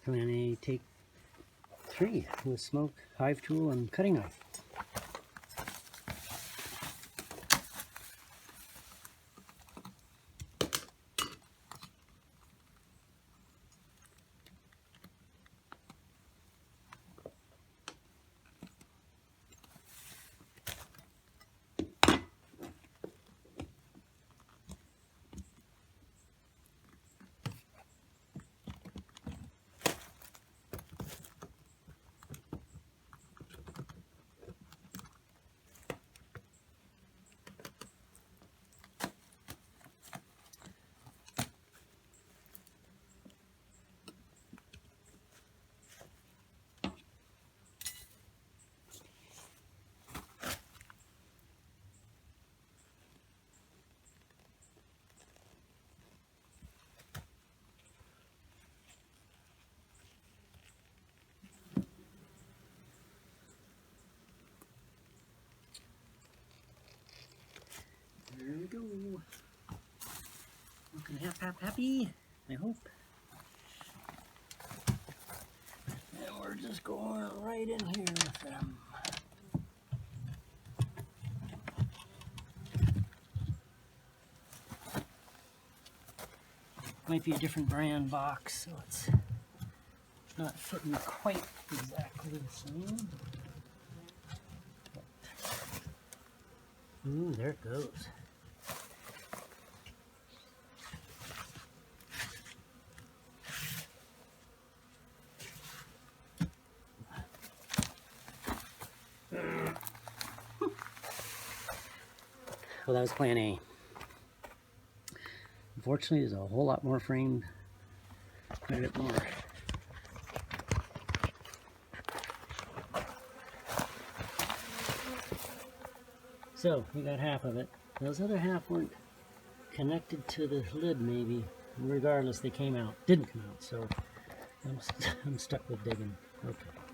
Plan A, take 3 with smoke, hive tool, and cutting knife. There we go. Looking happy, I hope. And we're just going right in here with them. Might be a different brand box, so it's not fitting quite exactly the same. Ooh, there it goes. Well, that was plan A. Unfortunately, there's a whole lot more framed. Quite a bit more. So, we got half of it. Those other half weren't connected to the lid, maybe. Regardless, they came out. Didn't come out, so I'm stuck with digging. Okay.